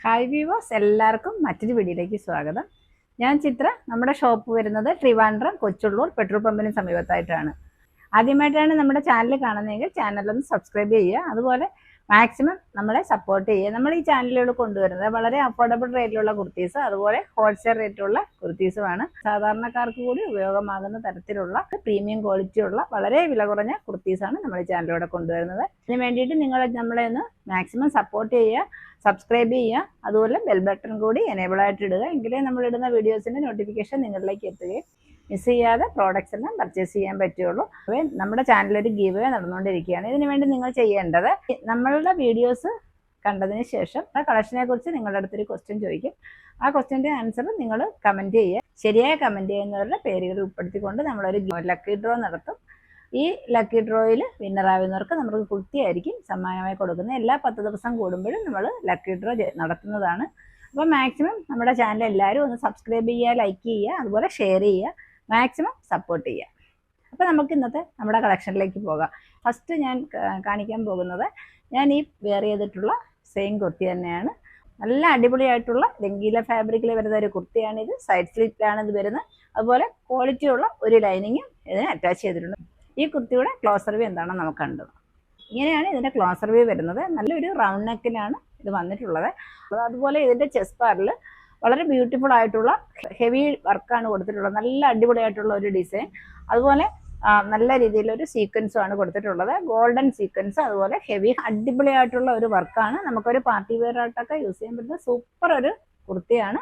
Hi viewers, എല്ലാവർക്കും മറ്റൊരു വീഡിയോയിലേക്ക് സ്വാഗതം. ഞാൻ ചിത്ര. നമ്മുടെ ഷോപ്പ് വരുന്നത് ട്രിവാൻഡ്രം കൊച്ചുള്ളൂർ പെട്രോൾ പമ്പിന് സമീപത്തായിട്ടാണ്. ആദ്യമായിട്ടാണ് നമ്മുടെ ചാനൽ കാണുന്നതെങ്കിൽ ചാനലൊന്ന് സബ്സ്ക്രൈബ് ചെയ്യുക. അതുപോലെ മാക്സിമം നമ്മളെ സപ്പോർട്ട് ചെയ്യുക. നമ്മൾ ഈ ചാനലിലൂടെ കൊണ്ടുവരുന്നത് വളരെ അഫോർഡബിൾ റേറ്റിലുള്ള കുർത്തീസ്, അതുപോലെ ഹോൾസെയിൽ റേറ്റിലുള്ള കുർത്തീസുമാണ്. സാധാരണക്കാർക്ക് കൂടി ഉപയോഗമാകുന്ന തരത്തിലുള്ള പ്രീമിയം ക്വാളിറ്റിയുള്ള വളരെ വില കുറഞ്ഞ കുർത്തീസാണ് നമ്മൾ ഈ ചാനലിലൂടെ കൊണ്ടുവരുന്നത്. അതിന് വേണ്ടിയിട്ട് നിങ്ങൾ നമ്മളെ ഒന്ന് മാക്സിമം സപ്പോർട്ട് ചെയ്യുക, സബ്സ്ക്രൈബ് ചെയ്യുക, അതുപോലെ ബെൽ ബട്ടൺ കൂടി എനേബിൾ ആയിട്ട് ഇടുക. എങ്കിലേ നമ്മളിടുന്ന വീഡിയോസിൻ്റെ നോട്ടിഫിക്കേഷൻ നിങ്ങളിലേക്ക് എത്തുകയും മിസ് ചെയ്യാതെ പ്രോഡക്റ്റ്സ് എല്ലാം പർച്ചേസ് ചെയ്യാൻ പറ്റുള്ളൂ. അപ്പോൾ നമ്മുടെ ചാനലൊരു ഗീവ് അവേ നടന്നുകൊണ്ടിരിക്കുകയാണ്. ഇതിനു വേണ്ടി നിങ്ങൾ ചെയ്യേണ്ടത്, നമ്മളുടെ വീഡിയോസ് കണ്ടതിന് ശേഷം ആ കളക്ഷനെ കുറിച്ച് നിങ്ങളുടെ അടുത്തൊരു ക്വസ്റ്റ്യൻ ചോദിക്കും. ആ ക്വസ്റ്റ്യൻ്റെ ആൻസർ നിങ്ങൾ കമൻറ്റ് ചെയ്യുക. ശരിയായ കമൻറ്റ് ചെയ്യുന്നവരുടെ പേരുകൾ ഉൾപ്പെടുത്തിക്കൊണ്ട് നമ്മളൊരു ലക്കി ഡ്രോ നടത്തും. ഈ ലക്കി ഡ്രോയിൽ വിന്നറാവുന്നവർക്ക് നമുക്ക് കുർത്തിയായിരിക്കും സമ്മാനമായി കൊടുക്കുന്നത്. എല്ലാ 10 ദിവസം കൂടുമ്പോഴും നമ്മൾ ലക്കി ഡ്രോ നടത്തുന്നതാണ്. അപ്പോൾ മാക്സിമം നമ്മുടെ ചാനൽ എല്ലാവരും ഒന്ന് സബ്സ്ക്രൈബ് ചെയ്യുക, ലൈക്ക് ചെയ്യുക, അതുപോലെ ഷെയർ ചെയ്യുക, മാക്സിമം സപ്പോർട്ട് ചെയ്യുക. അപ്പോൾ നമുക്ക് ഇന്നത്തെ നമ്മുടെ കളക്ഷനിലേക്ക് പോകാം. ഫസ്റ്റ് ഞാൻ കാണിക്കാൻ പോകുന്നത് ഞാൻ ഈ വെയർ ചെയ്തിട്ടുള്ള സെയിം കുർത്തി തന്നെയാണ്. നല്ല അടിപൊളിയായിട്ടുള്ള രംഗീല ഫാബ്രിക്കിൽ വരുന്ന ഒരു കുർത്തിയാണിത്. സൈഡ് സ്ലിറ്റാണ് ഇത് വരുന്നത്. അതുപോലെ ക്വാളിറ്റിയുള്ള ഒരു ലൈനിങ്ങും ഇതിന് അറ്റാച്ച് ചെയ്തിട്ടുണ്ട്. ഈ കുർത്തിയുടെ ക്ലോസർ വ്യൂ എന്താണെന്ന് നമുക്ക് കണ്ടത്. ഇങ്ങനെയാണ് ഇതിൻ്റെ ക്ലോസർ വ്യൂ വരുന്നത്. നല്ലൊരു റൗണ്ട് നെക്കിലാണ് ഇത് വന്നിട്ടുള്ളത്. അതുപോലെ ഇതിൻ്റെ ചെസ്റ്റ് പാർട്ടിൽ വളരെ ബ്യൂട്ടിഫുൾ ആയിട്ടുള്ള ഹെവി വർക്കാണ് കൊടുത്തിട്ടുള്ളത്. നല്ല അടിപൊളിയായിട്ടുള്ള ഒരു ഡിസൈൻ, അതുപോലെ നല്ല രീതിയിലൊരു സീക്വൻസും ആണ് കൊടുത്തിട്ടുള്ളത്. ഗോൾഡൻ സീക്വൻസ്, അതുപോലെ ഹെവി അടിപൊളിയായിട്ടുള്ള ഒരു വർക്കാണ്. നമുക്കൊരു പാർട്ടി വെയർ ആയിട്ടൊക്കെ യൂസ് ചെയ്യാൻ പറ്റുന്ന സൂപ്പർ ഒരു കുർത്തിയാണ്.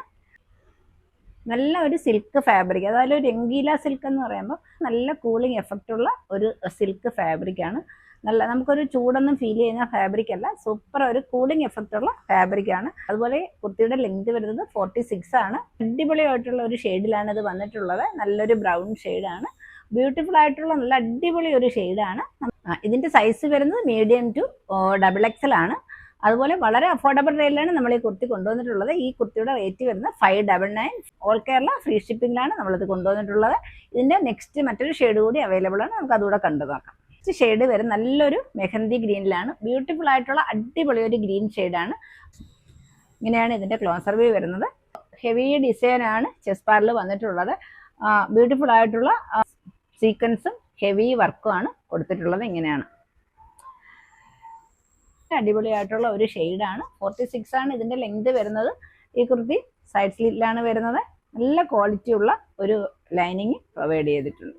നല്ല ഒരു സിൽക്ക് ഫാബ്രിക്, അതായത് ഒരു രംഗീല സിൽക്ക് എന്ന് പറയുമ്പോൾ നല്ല കൂളിംഗ് എഫക്റ്റ് ഉള്ള ഒരു സിൽക്ക് ഫാബ്രിക്കാണ്. നല്ല നമുക്കൊരു ചൂടൊന്നും ഫീൽ ചെയ്യുന്ന ഫാബ്രിക് അല്ല, സൂപ്പർ ഒരു കൂളിംഗ് എഫക്റ്റ് ഉള്ള ഫാബ്രിക്കാണ്. അതുപോലെ കുർത്തിയുടെ ലെങ്ത് വരുന്നത് 46 ആണ്. അടിപൊളിയായിട്ടുള്ള ഒരു ഷെയ്ഡിലാണ് ഇത് വന്നിട്ടുള്ളത്. നല്ലൊരു ബ്രൗൺ ഷെയ്ഡാണ്. ബ്യൂട്ടിഫുൾ ആയിട്ടുള്ള നല്ല അടിപൊളി ഒരു ഷെയ്ഡാണ്. ഇതിൻ്റെ സൈസ് വരുന്നത് മീഡിയം ടു XXL ആണ്. അതുപോലെ വളരെ അഫോർഡബിൾ റേറ്റിലാണ് നമ്മൾ ഈ കുർത്തി കൊണ്ടുവന്നിട്ടുള്ളത്. ഈ കുർത്തിയുടെ റേറ്റ് വരുന്നത് 599. ഓൾ കേരള ഫ്രീ ഷിപ്പിംഗിലാണ് നമ്മളിത് കൊണ്ടുവന്നിട്ടുള്ളത്. ഇതിൻ്റെ നെക്സ്റ്റ് മറ്റൊരു ഷെയ്ഡ് കൂടി അവൈലബിൾ ആണ്. നമുക്ക് അതുകൂടെ കണ്ടു നോക്കാം. നെക്സ്റ്റ് ഷെയ്ഡ് വരും നല്ലൊരു മെഹന്തി ഗ്രീനിലാണ്. ബ്യൂട്ടിഫുൾ ആയിട്ടുള്ള അടിപൊളി ഒരു ഗ്രീൻ ഷെയ്ഡാണ്. ഇങ്ങനെയാണ് ഇതിൻ്റെ ക്ലോസർ വ്യൂ വരുന്നത്. ഹെവി ഡിസൈനാണ് ചെസ്റ്റ് പാർട്ടിൽ വന്നിട്ടുള്ളത്. ബ്യൂട്ടിഫുൾ ആയിട്ടുള്ള സീക്വൻസും ഹെവി വർക്കും ആണ് കൊടുത്തിട്ടുള്ളത്. ഇങ്ങനെയാണ് അടിപൊളിയായിട്ടുള്ള ഒരു ഷെയ്ഡാണ്. 46 ആണ് ഇതിൻ്റെ ലെങ്ത് വരുന്നത്. ഈ കുർത്തി സൈഡ് സ്ലിറ്റിലാണ് വരുന്നത്. നല്ല ക്വാളിറ്റി ഉള്ള ഒരു ലൈനിങ് പ്രൊവൈഡ് ചെയ്തിട്ടുണ്ട്.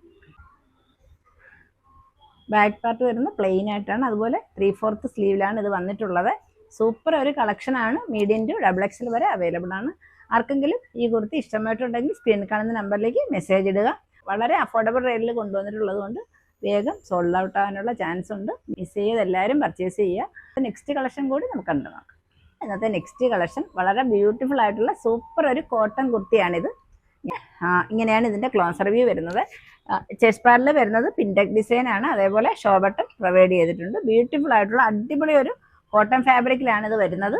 ബാക്ക് പാർട്ട് വരുന്നത് പ്ലെയിൻ ആയിട്ടാണ്. അതുപോലെ 3/4 സ്ലീവിലാണ് ഇത് വന്നിട്ടുള്ളത്. സൂപ്പർ ഒരു കളക്ഷനാണ്. മീഡിയം ടു XXL വരെ അവൈലബിൾ ആണ്. ആർക്കെങ്കിലും ഈ കുർത്തി ഇഷ്ടമായിട്ടുണ്ടെങ്കിൽ സ്ക്രീനിൽ കാണുന്ന നമ്പറിലേക്ക് മെസ്സേജ് ഇടുക. വളരെ അഫോർഡബിൾ റേറ്റിൽ കൊണ്ടുവന്നിട്ടുള്ളത് കൊണ്ട് വേഗം സോൾഡ് ഔട്ട് ആവാനുള്ള ചാൻസ് ഉണ്ട്. മിസ് ചെയ്ത് എല്ലാവരും പർച്ചേസ് ചെയ്യുക. നെക്സ്റ്റ് കളക്ഷൻ കൂടി നമുക്ക് കണ്ടു നോക്കാം. ഇന്നത്തെ നെക്സ്റ്റ് കളക്ഷൻ വളരെ ബ്യൂട്ടിഫുൾ ആയിട്ടുള്ള സൂപ്പർ ഒരു കോട്ടൺ കുർത്തിയാണിത്. ഇങ്ങനെയാണ് ഇതിൻ്റെ ക്ലോസർ വ്യൂ വരുന്നത്. ചെസ്റ്റ് പാർട്ടിൽ വരുന്നത് പിൻടെക് ഡിസൈൻ ആണ്. അതേപോലെ ഷോ ബട്ടൺ പ്രൊവൈഡ് ചെയ്തിട്ടുണ്ട്. ബ്യൂട്ടിഫുൾ ആയിട്ടുള്ള അടിപൊളി ഒരു കോട്ടൺ ഫാബ്രിക്കിലാണ് ഇത് വരുന്നത്.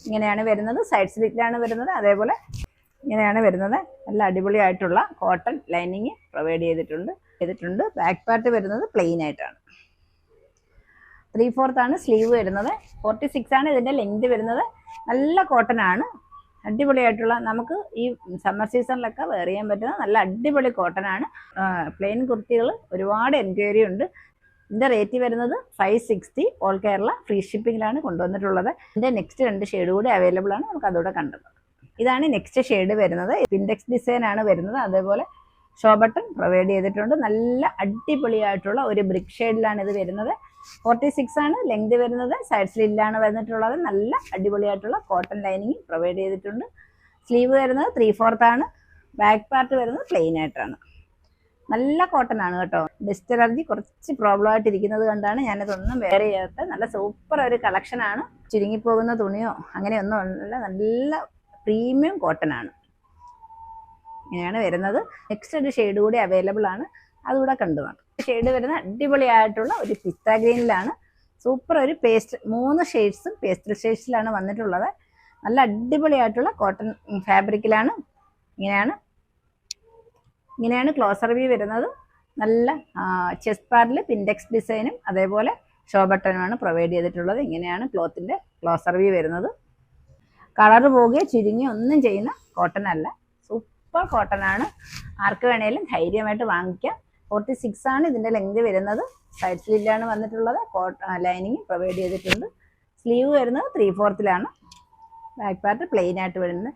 ഇങ്ങനെയാണ് വരുന്നത്. സൈഡ് സ്ലിറ്റിലാണ് വരുന്നത്. അതേപോലെ ഇങ്ങനെയാണ് വരുന്നത്. നല്ല അടിപൊളിയായിട്ടുള്ള കോട്ടൺ ലൈനിങ് പ്രൊവൈഡ് ചെയ്തിട്ടുണ്ട്. ബാക്ക് പാർട്ട് വരുന്നത് പ്ലെയിൻ ആയിട്ടാണ്. 3/4 ആണ് സ്ലീവ് വരുന്നത്. 46 ആണ് ഇതിൻ്റെ ലെങ്ത് വരുന്നത്. നല്ല കോട്ടൺ ആണ്. അടിപൊളിയായിട്ടുള്ള നമുക്ക് ഈ സമ്മർ സീസണിലൊക്കെ വെയർ ചെയ്യാൻ പറ്റുന്ന നല്ല അടിപൊളി കോട്ടൺ ആണ്. പ്ലെയിൻ കുർത്തികൾ ഒരുപാട് എൻക്വയറി ഉണ്ട്. ഇതിൻ്റെ റേറ്റ് വരുന്നത് 560. ഓൾ കേരള ഫ്രീ ഷിപ്പിംഗിലാണ് കൊണ്ടുവന്നിട്ടുള്ളത്. ഇതിൻ്റെ നെക്സ്റ്റ് 2 ഷെയ്ഡ് കൂടി അവൈലബിൾ ആണ്. നമുക്ക് അതുകൂടെ കണ്ടത്. ഇതാണ് നെക്സ്റ്റ് ഷെയ്ഡ് വരുന്നത്. പിൻടെക്സ് ഡിസൈൻ ആണ് വരുന്നത്. അതേപോലെ ഷോ ബട്ടൺ പ്രൊവൈഡ് ചെയ്തിട്ടുണ്ട്. നല്ല അടിപൊളിയായിട്ടുള്ള ഒരു ബ്രിക്ക് ഷെയ്ഡിലാണ് ഇത് വരുന്നത്. 46 ആണ് ലെങ്ത് വരുന്നത്. സൈഡ് സ്ലിറ്റിലാണ് വന്നിട്ടുള്ളത്. നല്ല അടിപൊളിയായിട്ടുള്ള കോട്ടൺ ലൈനിങ് പ്രൊവൈഡ് ചെയ്തിട്ടുണ്ട്. സ്ലീവ് വരുന്നത് 3/4 ആണ്. ബാക്ക് പാർട്ട് വരുന്നത് പ്ലെയിൻ ആയിട്ടാണ്. നല്ല കോട്ടൺ ആണ് കേട്ടോ. ഡസ്റ്റ് അലർജി കുറച്ച് പ്രോബ്ലം ആയിട്ടിരിക്കുന്നത് കൊണ്ടാണ് ഞാനിതൊന്നും വെയർ ചെയ്യാത്ത. നല്ല സൂപ്പർ ഒരു കളക്ഷനാണ്. ചുരുങ്ങിപ്പോകുന്ന തുണിയോ അങ്ങനെയൊന്നും അല്ല. നല്ല പ്രീമിയം കോട്ടൺ ആണ്. ഇങ്ങനെയാണ് വരുന്നത്. നെക്സ്റ്റ് ഒരു ഷെയ്ഡ് കൂടി അവൈലബിൾ ആണ്. അതുകൂടെ കണ്ടു നോക്കാം. ഷെയ്ഡ് വരുന്ന അടിപൊളിയായിട്ടുള്ള ഒരു പിസ്ത ഗ്രീനിലാണ്. സൂപ്പർ ഒരു 3 ഷെയ്ഡ്സും പേസ്റ്റൽ ഷെയ്ഡ്സിലാണ് വന്നിട്ടുള്ളത്. നല്ല അടിപൊളിയായിട്ടുള്ള കോട്ടൺ ഫാബ്രിക്കിലാണ്. ഇങ്ങനെയാണ് ക്ലോസർ വ്യൂ വരുന്നത്. നല്ല ചെസ്റ്റ് പാർട്ടിൽ പിൻടെക്സ് ഡിസൈനും അതേപോലെ ഷോ ബട്ടണുമാണ് പ്രൊവൈഡ് ചെയ്തിട്ടുള്ളത്. ഇങ്ങനെയാണ് ക്ലോത്തിൻ്റെ ക്ലോസർ വ്യൂ വരുന്നത്. കളർ പോകുകയോ ചുരുങ്ങിയോ ഒന്നും ചെയ്യുന്ന കോട്ടൺ അല്ല, സൂപ്പർ കോട്ടൺ ആണ്. ആർക്ക് വേണേലും ധൈര്യമായിട്ട് വാങ്ങിക്കാം. 46 ആണ് ഇതിൻ്റെ ലെങ്ത് വരുന്നത്. സൈഡ് സ്ലില്ലാണ് വന്നിട്ടുള്ളത്. ലൈനിങ് പ്രൊവൈഡ് ചെയ്തിട്ടുണ്ട്. സ്ലീവ് വരുന്നത് 3/4 ബാക്ക് പാർട്ട് പ്ലെയിൻ ആയിട്ട് വരുന്നത്.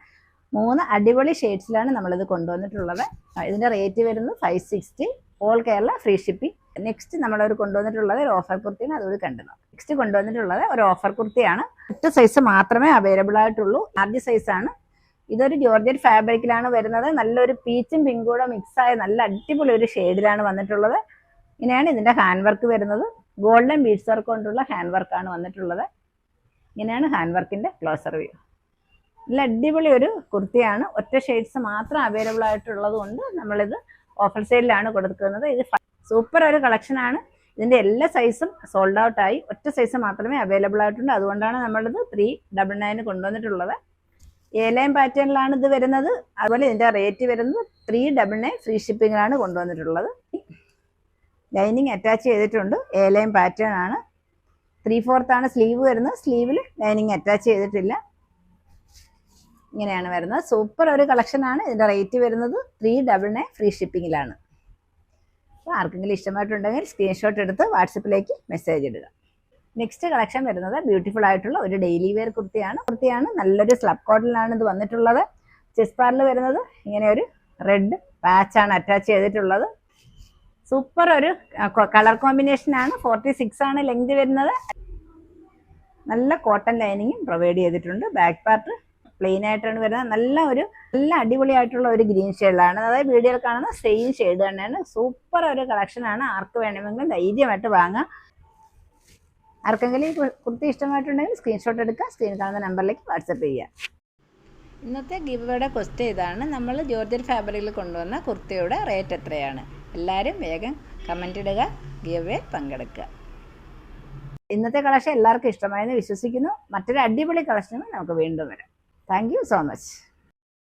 3 അടിപൊളി ഷെയ്ഡ്സിലാണ് നമ്മളിത് കൊണ്ടുവന്നിട്ടുള്ളത്. ഇതിൻ്റെ റേറ്റ് വരുന്നത് 560, all Kerala free shipping. Next നമ്മളൊരു കൊണ്ടുവന്നിട്ടുള്ളത് ഒരു ഓഫർ കുർത്തിയാണ്, അതുകൂടി കണ്ടുനോ. നെക്സ്റ്റ് കൊണ്ടുവന്നിട്ടുള്ളത് ഒരു ഓഫർ കുർത്തിയാണ്. 8 സൈസ് മാത്രമേ അവൈലബിൾ ആയിട്ടുള്ളൂ. ലാർജ് സൈസാണ്. ഇതൊരു ജോർജറ്റ് ഫാബ്രിക്കിലാണ് വരുന്നത്. നല്ലൊരു പീച്ചും പിങ്കും കൂടെ മിക്സായ നല്ല അടിപൊളി ഒരു ഷെയ്ഡിലാണ് വന്നിട്ടുള്ളത്. ഇങ്ങനെയാണ് ഇതിൻ്റെ ഹാൻഡ് വർക്ക് വരുന്നത്. ഗോൾഡൻ ബീഡ്സ് വർക്ക് കൊണ്ടുള്ള ഹാൻഡ് വർക്കാണ് വന്നിട്ടുള്ളത്. ഇങ്ങനെയാണ് ഹാൻഡ് വർക്കിൻ്റെ ക്ലോസർ വ്യൂ. നല്ല അടിപൊളി ഒരു കുർത്തിയാണ്. ഒറ്റ ഷെയ്ഡ്സ് മാത്രം അവൈലബിൾ ആയിട്ടുള്ളത് കൊണ്ട് നമ്മളിത് ഓഫർ സെയിലാണ് കൊടുക്കുന്നത്. ഇത് സൂപ്പർ ഒരു കളക്ഷനാണ്. ഇതിൻ്റെ എല്ലാ സൈസും സോൾഡ് ഔട്ട് ആയി. ഒറ്റ സൈസ് മാത്രമേ അവൈലബിൾ ആയിട്ടുണ്ട്. അതുകൊണ്ടാണ് നമ്മളിത് 399 കൊണ്ടുവന്നിട്ടുള്ളത്. A-line പാറ്റേണിലാണ് ഇത് വരുന്നത്. അതുപോലെ ഇതിൻ്റെ റേറ്റ് വരുന്നത് 399 ഫ്രീ ഷിപ്പിങ്ങിലാണ് കൊണ്ടുവന്നിട്ടുള്ളത്. ലൈനിങ് അറ്റാച്ച് ചെയ്തിട്ടുണ്ട്. A-line പാറ്റേൺ ആണ്. 3/4 സ്ലീവ് വരുന്നത്. സ്ലീവിൽ ലൈനിങ് അറ്റാച്ച് ചെയ്തിട്ടില്ല. ഇങ്ങനെയാണ് വരുന്നത്. സൂപ്പർ ഒരു കളക്ഷനാണ്. ഇതിൻ്റെ റേറ്റ് വരുന്നത് 399 ഫ്രീ ഷിപ്പിങ്ങിലാണ്. അപ്പോൾ ആർക്കെങ്കിലും ഇഷ്ടമായിട്ടുണ്ടെങ്കിൽ സ്ക്രീൻഷോട്ട് എടുത്ത് വാട്സപ്പിലേക്ക് മെസ്സേജ് ഇടുക. നെക്സ്റ്റ് കളക്ഷൻ വരുന്നത് ബ്യൂട്ടിഫുൾ ആയിട്ടുള്ള ഒരു ഡെയിലി വെയർ കുർത്തിയാണ്. നല്ലൊരു സ്ലബ് കോട്ടണിലാണ് ഇത് വന്നിട്ടുള്ളത്. ചെസ്റ്റ് പാർട്ടിൽ വരുന്നത് ഇങ്ങനെ ഒരു റെഡ് പാച്ചാണ് അറ്റാച്ച് ചെയ്തിട്ടുള്ളത്. സൂപ്പർ ഒരു കളർ കോമ്പിനേഷനാണ്. 46 ആണ് ലെങ്ത് വരുന്നത്. നല്ല കോട്ടൺ ലൈനിങ്ങും പ്രൊവൈഡ് ചെയ്തിട്ടുണ്ട്. ബാക്ക് പാർട്ട് പ്ലെയിൻ ആയിട്ടാണ് വരുന്നത്. നല്ല അടിപൊളിയായിട്ടുള്ള ഒരു ഗ്രീൻ ഷെയ്ഡിലാണ്. അതായത് വീഡിയോയിൽ കാണുന്ന സെയിം ഷെയ്ഡ് തന്നെയാണ്. സൂപ്പർ ഒരു കളക്ഷനാണ്. ആർക്ക് വേണമെങ്കിലും ധൈര്യമായിട്ട് വാങ്ങാം. ആർക്കെങ്കിലും ഈ കുർത്തി ഇഷ്ടമായിട്ടുണ്ടെങ്കിൽ സ്ക്രീൻഷോട്ട് എടുക്കുക. സ്ക്രീൻ കാണുന്ന നമ്പറിലേക്ക് വാട്സപ്പ് ചെയ്യുക. ഇന്നത്തെ ഗിവ്വേയുടെ ക്വസ്റ്റ്യൻ ഇതാണ്: നമ്മൾ ജോർജറ്റ് ഫാബ്രിക്കിൽ കൊണ്ടുവന്ന കുർത്തിയുടെ റേറ്റ് എത്രയാണ്? എല്ലാവരും വേഗം കമൻ്റ് ഇടുക, ഗിവ്വേ പങ്കെടുക്കുക. ഇന്നത്തെ കളക്ഷൻ എല്ലാവർക്കും ഇഷ്ടമായെന്ന് വിശ്വസിക്കുന്നു. മറ്റൊരു അടിപൊളി കളക്ഷനും നമുക്ക് വീണ്ടും വരാം. Thank you so much.